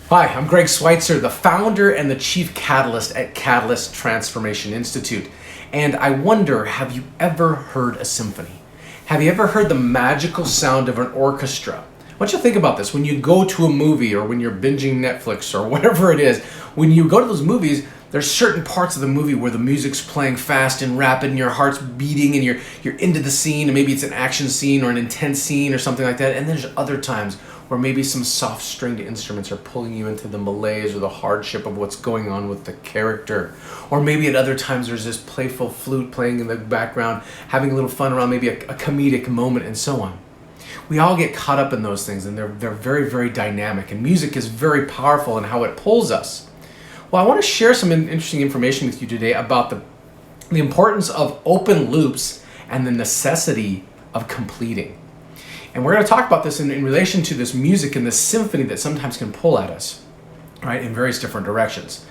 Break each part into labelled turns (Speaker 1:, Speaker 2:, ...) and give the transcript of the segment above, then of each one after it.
Speaker 1: Hi, I'm Greg Schweitzer, the founder and the chief catalyst at Catalyst Transformation Institute. And I wonder, have you ever heard a symphony? Have you ever heard the magical sound of an orchestra? I want you to think about this. When you go to a movie or when you're binging Netflix or whatever it is, when you go to those movies, there's certain parts of the movie where the music's playing fast and rapid and your heart's beating and you're into the scene, and maybe it's an action scene or an intense scene or something like that. And then there's other times where maybe some soft stringed instruments are pulling you into the malaise or the hardship of what's going on with the character. Or maybe at other times there's this playful flute playing in the background, having a little fun around maybe a comedic moment and so on. We all get caught up in those things, and they're very, very dynamic, and music is very powerful in how it pulls us. Well, I want to share some interesting information with you today about the importance of open loops and the necessity of completing. And we're going to talk about this in relation to this music and this symphony that sometimes can pull at us, right, in various different directions.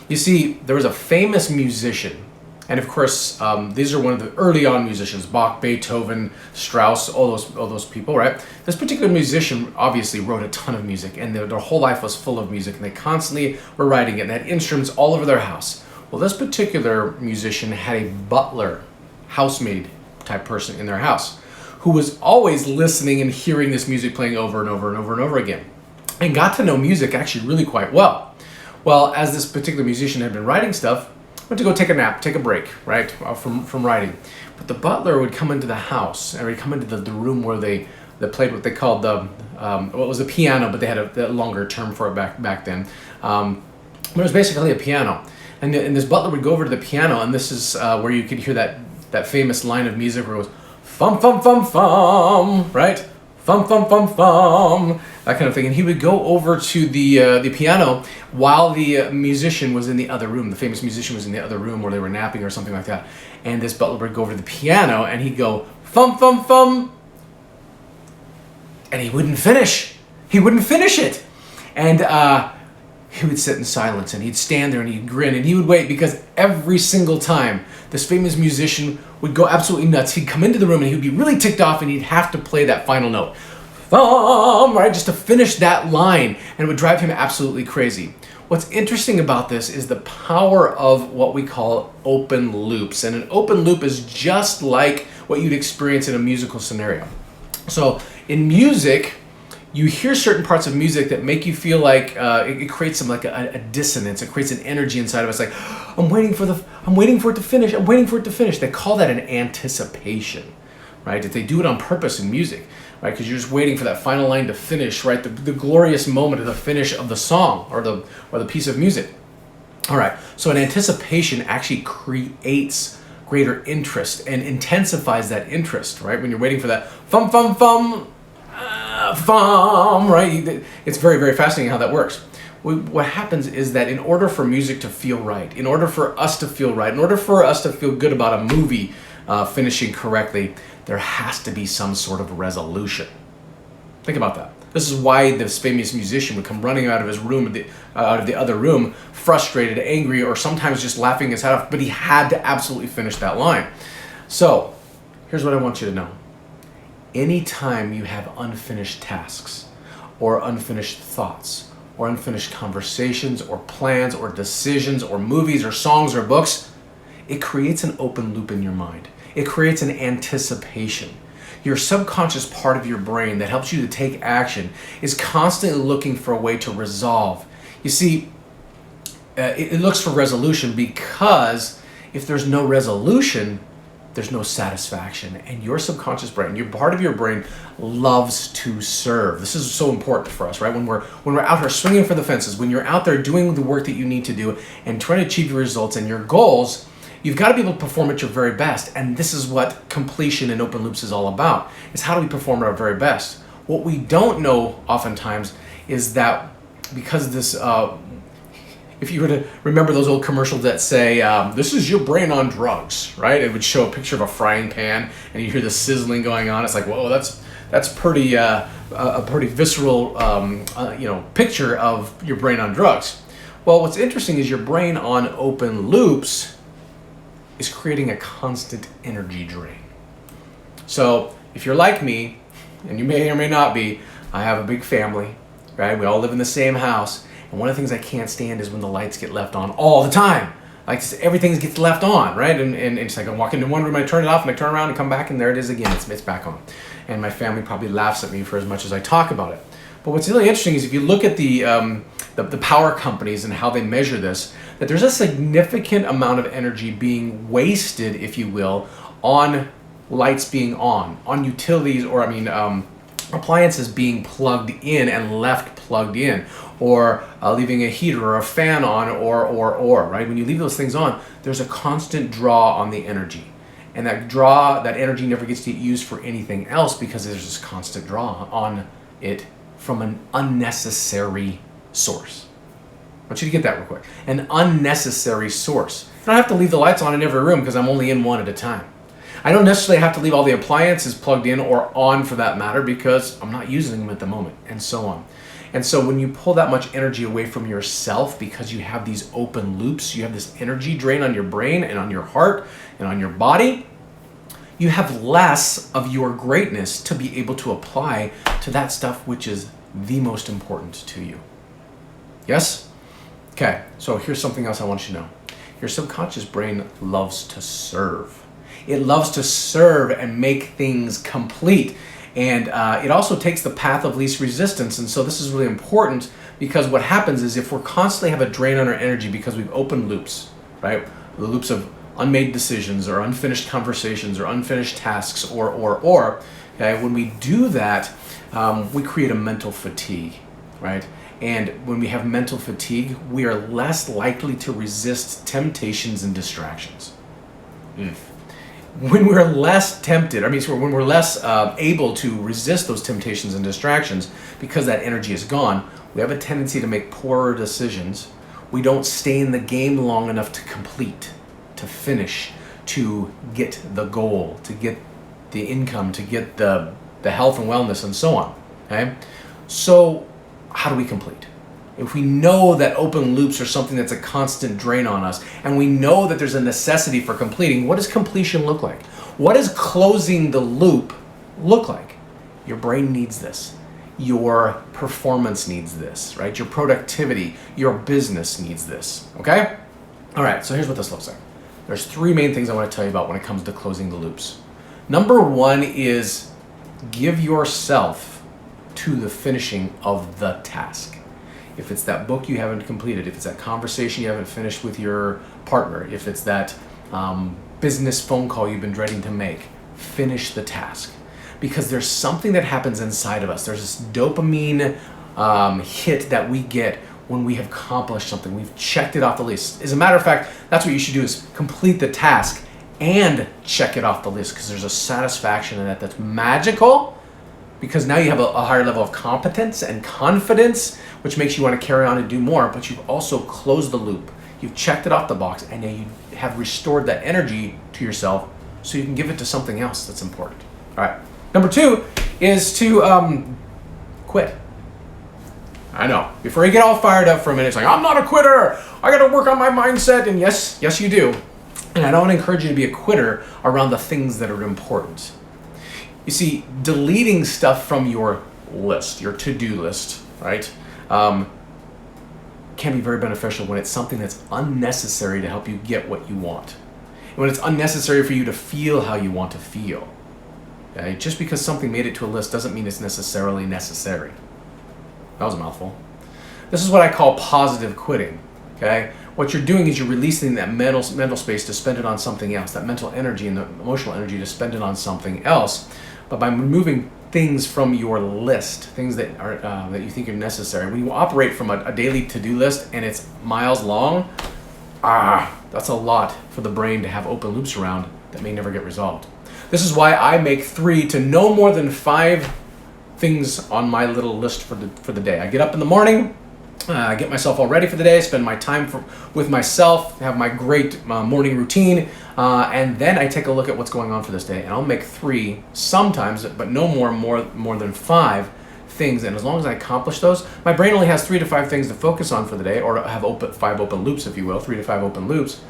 Speaker 1: You see, there was a famous musician, and of course, these are one of the early on musicians: Bach, Beethoven, Strauss, all those people, right? This particular musician obviously wrote a ton of music, and their whole life was full of music, and they constantly were writing it, and had instruments all over their house. Well, this particular musician had a butler, housemaid type person in their house, who was always listening and hearing this music playing over and over and over and over again, and got to know music actually really quite well. Well, as this particular musician had been writing stuff, went to go take a nap, take a break, right, from writing. But the butler would come into the house, and he'd come into the room where they played what they called it was a piano, but they had a longer term for it back then. But it was basically a piano. And this butler would go over to the piano, and this is where you could hear that famous line of music where it goes, fum, fum, fum, fum, right? Fum, fum, fum, fum, that kind of thing. And he would go over to the piano while the musician was in the other room. The famous musician was in the other room where they were napping or something like that. And this butler would go over to the piano and he'd go, fum, fum, fum. And he wouldn't finish. He wouldn't finish it. And he would sit in silence, and he'd stand there and he'd grin and he would wait, because every single time this famous musician would go absolutely nuts. He'd come into the room and he'd be really ticked off, and he'd have to play that final note, right, just to finish that line, and it would drive him absolutely crazy. What's interesting about this is the power of what we call open loops, and an open loop is just like what you'd experience in a musical scenario. So in music, you hear certain parts of music that make you feel like it creates some like a dissonance. It creates an energy inside of us, like I'm waiting for it to finish. I'm waiting for it to finish. They call that an anticipation, right? If they do it on purpose in music, right? Because you're just waiting for that final line to finish, right? The glorious moment of the finish of the song or the piece of music. All right. So an anticipation actually creates greater interest and intensifies that interest, right? When you're waiting for that fum fum fum. Right? It's very, very fascinating how that works. What happens is that in order for music to feel right, in order for us to feel right, in order for us to feel good about a movie finishing correctly, there has to be some sort of resolution. Think about that. This is why this famous musician would come running out of his room, out of the other room, frustrated, angry, or sometimes just laughing his head off, but he had to absolutely finish that line. So, here's what I want you to know. Anytime you have unfinished tasks or unfinished thoughts or unfinished conversations or plans or decisions or movies or songs or books, it creates an open loop in your mind. It creates an anticipation. Your subconscious part of your brain that helps you to take action is constantly looking for a way to resolve. You see, it looks for resolution, because if there's no resolution, there's no satisfaction. And your subconscious brain, your part of your brain, loves to serve. This is so important for us, right? When we're out here swinging for the fences, when you're out there doing the work that you need to do and trying to achieve your results and your goals, you've got to be able to perform at your very best. And this is what completion in open loops is all about, is how do we perform at our very best. What we don't know oftentimes is that because this if you were to remember those old commercials that say, this is your brain on drugs, right? It would show a picture of a frying pan and you hear the sizzling going on. It's like, whoa, that's pretty a pretty visceral picture of your brain on drugs. Well, what's interesting is your brain on open loops is creating a constant energy drain. So if you're like me, and you may or may not be, I have a big family, right? We all live in the same house. And one of the things I can't stand is when the lights get left on all the time. Like everything gets left on, right? And it's like I walk into one room, I turn it off, and I turn around and come back, and there it is again. It's back on. And my family probably laughs at me for as much as I talk about it. But what's really interesting is if you look at the power companies and how they measure this, that there's a significant amount of energy being wasted, if you will, on lights being on utilities, or appliances being plugged in and left plugged in, or leaving a heater or a fan on, or right? When you leave those things on, there's a constant draw on the energy. And that energy never gets to get used for anything else because there's this constant draw on it from an unnecessary source. I want you to get that real quick. An unnecessary source. I don't have to leave the lights on in every room because I'm only in one at a time. I don't necessarily have to leave all the appliances plugged in or on for that matter because I'm not using them at the moment, and so on. And so when you pull that much energy away from yourself because you have these open loops, you have this energy drain on your brain and on your heart and on your body, you have less of your greatness to be able to apply to that stuff which is the most important to you. Yes? Okay, so here's something else I want you to know. Your subconscious brain loves to serve. It loves to serve and make things complete. And it also takes the path of least resistance. And so this is really important because what happens is if we're constantly have a drain on our energy because we've opened loops, right? The loops of unmade decisions or unfinished conversations or unfinished tasks or, okay? When we do that, we create a mental fatigue, right? And when we have mental fatigue, we are less likely to resist temptations and distractions. When we're less tempted, when we're less able to resist those temptations and distractions because that energy is gone, we have a tendency to make poorer decisions. We don't stay in the game long enough to complete, to finish, to get the goal, to get the income, to get the health and wellness and so on, okay? So how do we complete? If we know that open loops are something that's a constant drain on us, and we know that there's a necessity for completing, what does completion look like? What does closing the loop look like? Your brain needs this. Your performance needs this, right? Your productivity, your business needs this, okay? All right, so here's what this looks like. There's three main things I want to tell you about when it comes to closing the loops. Number one is give yourself to the finishing of the task. If it's that book you haven't completed, if it's that conversation you haven't finished with your partner, if it's that business phone call you've been dreading to make, finish the task. Because there's something that happens inside of us. There's this dopamine hit that we get when we have accomplished something. We've checked it off the list. As a matter of fact, that's what you should do is complete the task and check it off the list because there's a satisfaction in that that's magical because now you have a higher level of competence and confidence, which makes you want to carry on and do more, but you've also closed the loop. You've checked it off the box, and now you have restored that energy to yourself so you can give it to something else that's important. All right. Number two is to quit. I know. Before you get all fired up for a minute, it's like, I'm not a quitter. I got to work on my mindset. And yes, you do. And I don't want to encourage you to be a quitter around the things that are important. You see, deleting stuff from your list, your to-do list, right, can be very beneficial when it's something that's unnecessary to help you get what you want. And when it's unnecessary for you to feel how you want to feel. Okay? Just because something made it to a list doesn't mean it's necessarily necessary. That was a mouthful. This is what I call positive quitting. Okay? What you're doing is you're releasing that mental space to spend it on something else, that mental energy and the emotional energy to spend it on something else. But by removing things from your list, things that are that you think are necessary, when you operate from a daily to-do list and it's miles long, that's a lot for the brain to have open loops around that may never get resolved. This is why I make 3 to no more than 5 things on my little list for the day. I get up in the morning, get myself all ready for the day, spend my time with myself, have my great morning routine, and then I take a look at what's going on for this day, and I'll make 3 sometimes, but no more than 5 things. And as long as I accomplish those, my brain only has 3 to 5 things to focus on for the day, or have 5 open loops, if you will, 3 to 5 open loops.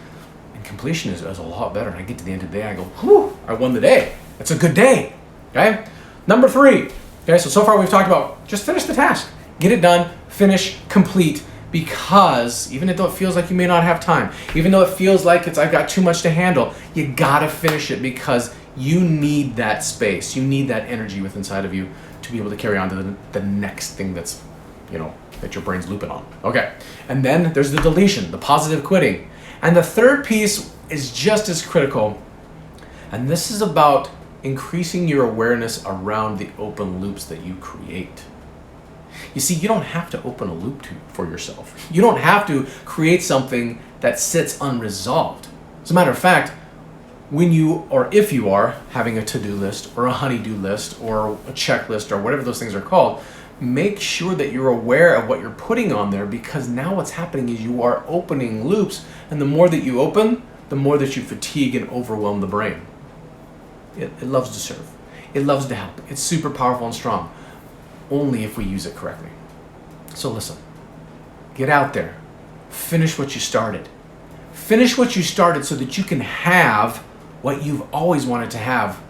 Speaker 1: And completion is a lot better. And I get to the end of the day, I go, whew, I won the day. It's a good day. Okay. Number 3. Okay. So far we've talked about just finish the task, get it done, finish, complete, Because even though it feels like you may not have time, even though it feels like I've got too much to handle, you gotta finish it because you need that space. You need that energy within inside of you to be able to carry on to the next thing that's, that your brain's looping on. Okay. And then there's the deletion, the positive quitting. And the third piece is just as critical. And this is about increasing your awareness around the open loops that you create. You see, you don't have to open a loop for yourself. You don't have to create something that sits unresolved. As a matter of fact, when you, or if you are having a to-do list or a honey-do list or a checklist or whatever those things are called, make sure that you're aware of what you're putting on there, because now what's happening is you are opening loops, and the more that you open, the more that you fatigue and overwhelm the brain. It loves to serve. It loves to help. It's super powerful and strong, only if we use it correctly. So listen, get out there, finish what you started. Finish what you started so that you can have what you've always wanted to have,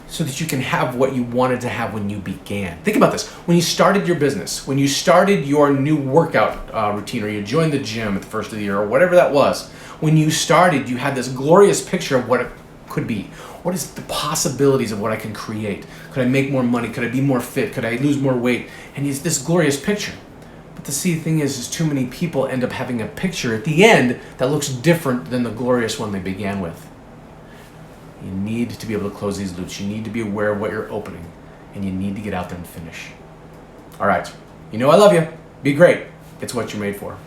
Speaker 1: so that you can have what you wanted to have when you began. Think about this. When you started your business, when you started your new workout routine, or you joined the gym at the first of the year, or whatever that was, when you started, you had this glorious picture of what it could be. What is the possibilities of what I can create? Could I make more money? Could I be more fit? Could I lose more weight? And it's this glorious picture. But the thing is too many people end up having a picture at the end that looks different than the glorious one they began with. You need to be able to close these loops. You need to be aware of what you're opening, and you need to get out there and finish. All right. I love you. Be great. It's what you're made for.